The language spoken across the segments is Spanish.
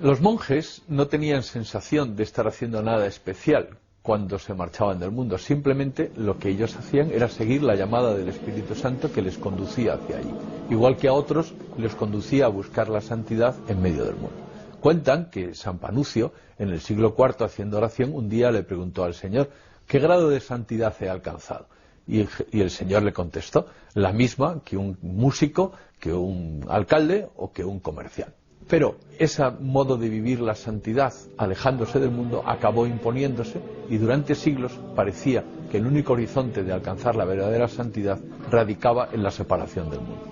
Los monjes no tenían sensación de estar haciendo nada especial cuando se marchaban del mundo. Simplemente lo que ellos hacían era seguir la llamada del Espíritu Santo que les conducía hacia allí. Igual que a otros les conducía a buscar la santidad en medio del mundo. Cuentan que San Panucio, en el siglo IV, haciendo oración, un día le preguntó al Señor: ¿qué grado de santidad he alcanzado? Y el Señor le contestó: la misma que un músico, que un alcalde o que un comerciante. Pero ese modo de vivir la santidad, alejándose del mundo, acabó imponiéndose, y durante siglos parecía que el único horizonte de alcanzar la verdadera santidad radicaba en la separación del mundo.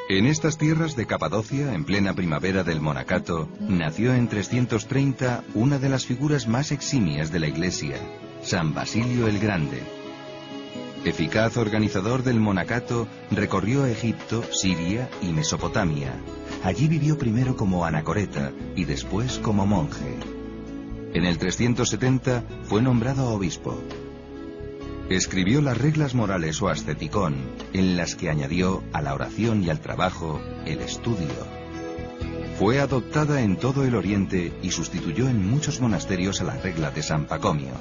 En estas tierras de Capadocia, en plena primavera del monacato, nació en 330 una de las figuras más eximias de la Iglesia, San Basilio el Grande. Eficaz organizador del monacato, recorrió Egipto, Siria y Mesopotamia. Allí vivió primero como anacoreta y después como monje. En el 370 fue nombrado obispo. Escribió las reglas morales o asceticón, en las que añadió a la oración y al trabajo el estudio. Fue adoptada en todo el Oriente y sustituyó en muchos monasterios a la regla de San Pacomio.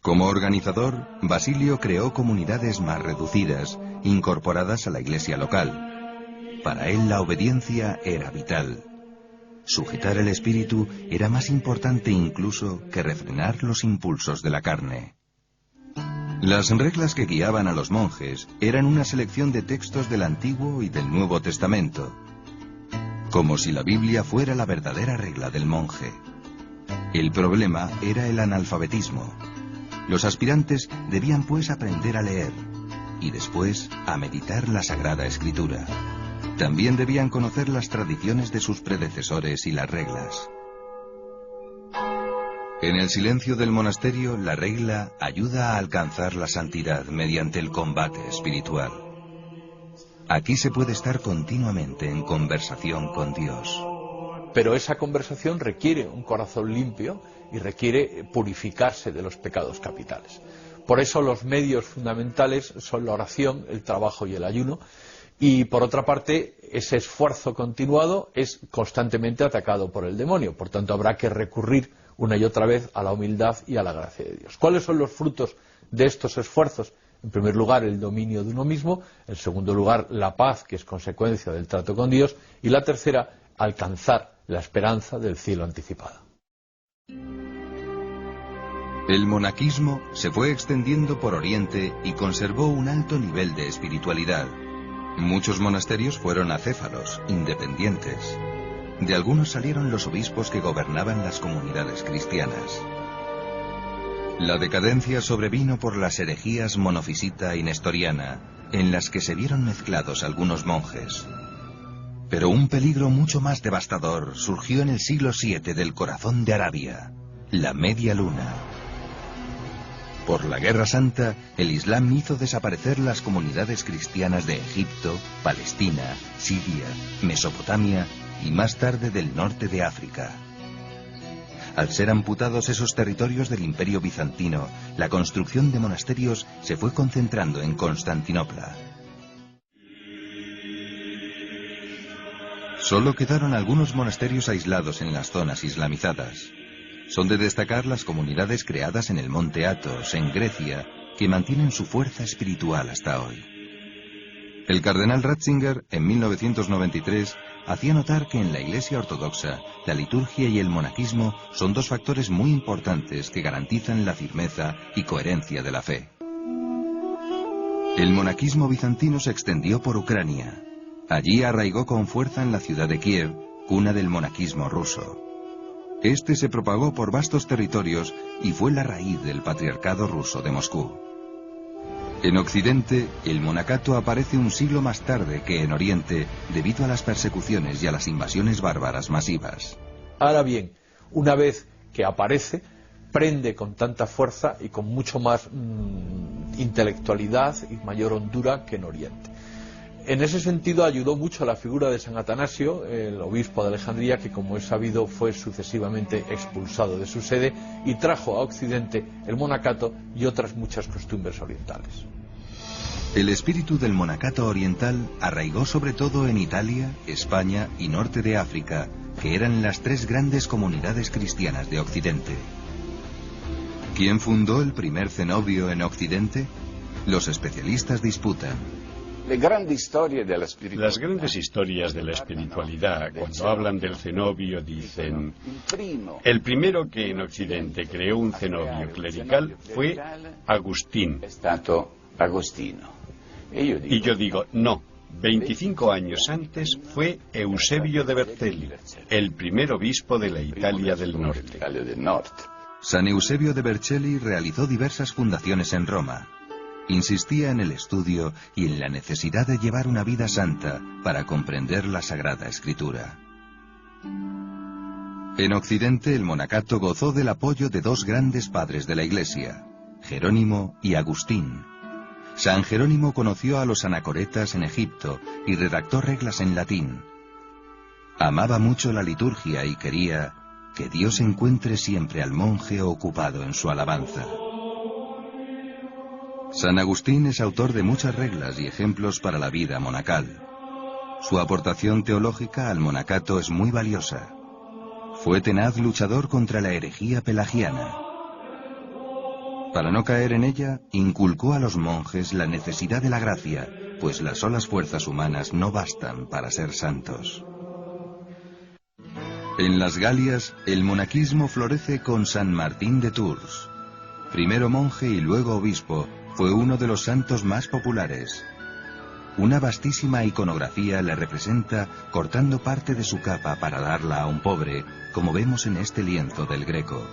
Como organizador, Basilio creó comunidades más reducidas, incorporadas a la iglesia local. Para él la obediencia era vital. Sujetar el espíritu era más importante incluso que refrenar los impulsos de la carne. Las reglas que guiaban a los monjes eran una selección de textos del Antiguo y del Nuevo Testamento, como si la Biblia fuera la verdadera regla del monje. El problema era el analfabetismo. Los aspirantes debían pues aprender a leer y después a meditar la Sagrada Escritura. También debían conocer las tradiciones de sus predecesores y las reglas. En el silencio del monasterio, la regla ayuda a alcanzar la santidad mediante el combate espiritual. Aquí se puede estar continuamente en conversación con Dios. Pero esa conversación requiere un corazón limpio y requiere purificarse de los pecados capitales. Por eso los medios fundamentales son la oración, el trabajo y el ayuno. Y por otra parte, ese esfuerzo continuado es constantemente atacado por el demonio. Por tanto, habrá que recurrir una y otra vez a la humildad y a la gracia de Dios. ¿Cuáles son los frutos de estos esfuerzos? En primer lugar, el dominio de uno mismo. En segundo lugar, la paz, que es consecuencia del trato con Dios. Y la tercera, alcanzar la esperanza del cielo anticipado. El monaquismo se fue extendiendo por Oriente y conservó un alto nivel de espiritualidad. Muchos monasterios fueron acéfalos, independientes. De algunos salieron los obispos que gobernaban las comunidades cristianas. La decadencia sobrevino por las herejías monofisita y nestoriana, en las que se vieron mezclados algunos monjes. Pero un peligro mucho más devastador surgió en el siglo VII del corazón de Arabia, la Media Luna. Por la Guerra Santa, el Islam hizo desaparecer las comunidades cristianas de Egipto, Palestina, Siria, Mesopotamia y más tarde del norte de África. Al ser amputados esos territorios del Imperio Bizantino, la construcción de monasterios se fue concentrando en Constantinopla. Solo quedaron algunos monasterios aislados en las zonas islamizadas. Son de destacar las comunidades creadas en el monte Athos, en Grecia, que mantienen su fuerza espiritual hasta hoy. El cardenal Ratzinger, en 1993, hacía notar que en la Iglesia ortodoxa, la liturgia y el monaquismo son dos factores muy importantes que garantizan la firmeza y coherencia de la fe. El monaquismo bizantino se extendió por Ucrania. Allí arraigó con fuerza en la ciudad de Kiev, cuna del monaquismo ruso. Este se propagó por vastos territorios y fue la raíz del patriarcado ruso de Moscú. En Occidente, el monacato aparece un siglo más tarde que en Oriente, debido a las persecuciones y a las invasiones bárbaras masivas. Ahora bien, una vez que aparece, prende con tanta fuerza y con mucho más intelectualidad y mayor hondura que en Oriente. En ese sentido ayudó mucho la figura de San Atanasio, el obispo de Alejandría, que como es sabido fue sucesivamente expulsado de su sede y trajo a Occidente el monacato y otras muchas costumbres orientales. El espíritu del monacato oriental arraigó sobre todo en Italia, España y norte de África, que eran las tres grandes comunidades cristianas de Occidente. ¿Quién fundó el primer cenobio en Occidente? Los especialistas disputan. Las grandes historias de la espiritualidad, cuando hablan del cenobio, dicen: el primero que en Occidente creó un cenobio clerical fue Agustín. Y yo digo, no, 25 años antes fue Eusebio de Vercelli, el primer obispo de la Italia del Norte. San Eusebio de Vercelli realizó diversas fundaciones en Roma. Insistía en el estudio y en la necesidad de llevar una vida santa para comprender la Sagrada Escritura. En Occidente, el monacato gozó del apoyo de dos grandes padres de la Iglesia, Jerónimo y Agustín. San Jerónimo conoció a los anacoretas en Egipto y redactó reglas en latín. Amaba mucho la liturgia y quería que Dios encuentre siempre al monje ocupado en su alabanza. San Agustín es autor de muchas reglas y ejemplos para la vida monacal. Su aportación teológica al monacato es muy valiosa. Fue tenaz luchador contra la herejía pelagiana. Para no caer en ella, inculcó a los monjes la necesidad de la gracia, pues las solas fuerzas humanas no bastan para ser santos. En las Galias, el monaquismo florece con San Martín de Tours. Primero monje y luego obispo, fue uno de los santos más populares. Una vastísima iconografía le representa cortando parte de su capa para darla a un pobre, como vemos en este lienzo del Greco.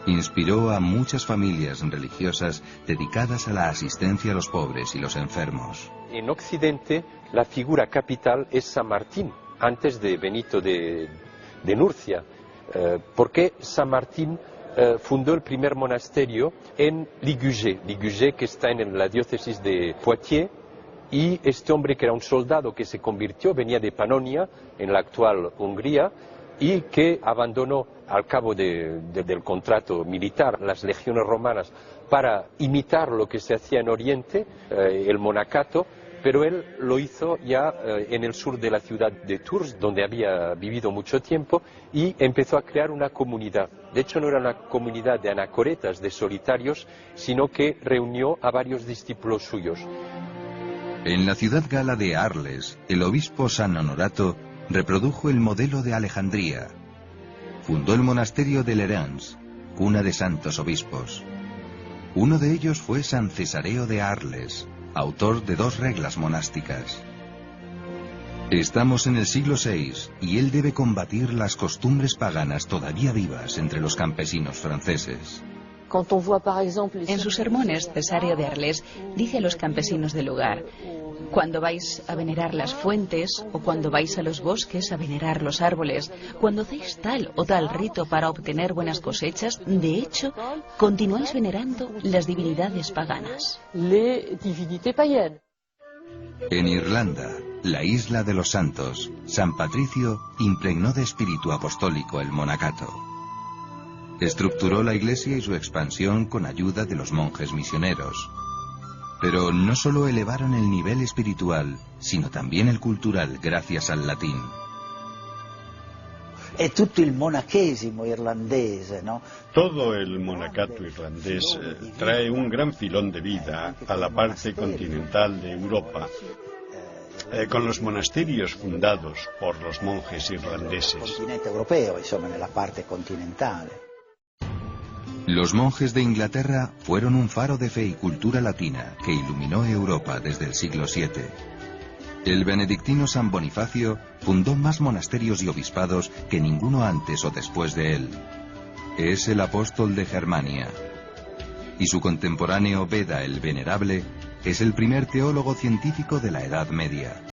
Inspiró a muchas familias religiosas dedicadas a la asistencia a los pobres y los enfermos. En Occidente, la figura capital es San Martín, antes de Benito de Nurcia. ¿Por qué San Martín fundó el primer monasterio en Ligugé, que está en la diócesis de Poitiers? Y este hombre, que era un soldado que se convirtió, venía de Panonia, en la actual Hungría, y que abandonó al cabo del contrato militar las legiones romanas para imitar lo que se hacía en Oriente, el monacato, pero él lo hizo ya en el sur de la ciudad de Tours, donde había vivido mucho tiempo, y empezó a crear una comunidad. De hecho, no era una comunidad de anacoretas, de solitarios, sino que reunió a varios discípulos suyos. En la ciudad gala de Arles, el obispo San Honorato reprodujo el modelo de Alejandría. Fundó el monasterio de Lerins, cuna de santos obispos. Uno de ellos fue San Cesareo de Arles, autor de dos reglas monásticas. Estamos en el siglo VI y él debe combatir las costumbres paganas todavía vivas entre los campesinos franceses. En sus sermones, Cesáreo de Arles dice a los campesinos del lugar: cuando vais a venerar las fuentes, o cuando vais a los bosques a venerar los árboles, cuando hacéis tal o tal rito para obtener buenas cosechas, de hecho, continuáis venerando las divinidades paganas. En Irlanda, la isla de los santos, San Patricio impregnó de espíritu apostólico el monacato. Estructuró la iglesia y su expansión con ayuda de los monjes misioneros. Pero no solo elevaron el nivel espiritual, sino también el cultural gracias al latín. Todo el monacato irlandés trae un gran filón de vida a la parte continental de Europa, con los monasterios fundados por los monjes irlandeses. Los monjes de Inglaterra fueron un faro de fe y cultura latina que iluminó Europa desde el siglo VII. El benedictino San Bonifacio fundó más monasterios y obispados que ninguno antes o después de él. Es el apóstol de Germania. Y su contemporáneo Beda el Venerable es el primer teólogo científico de la Edad Media.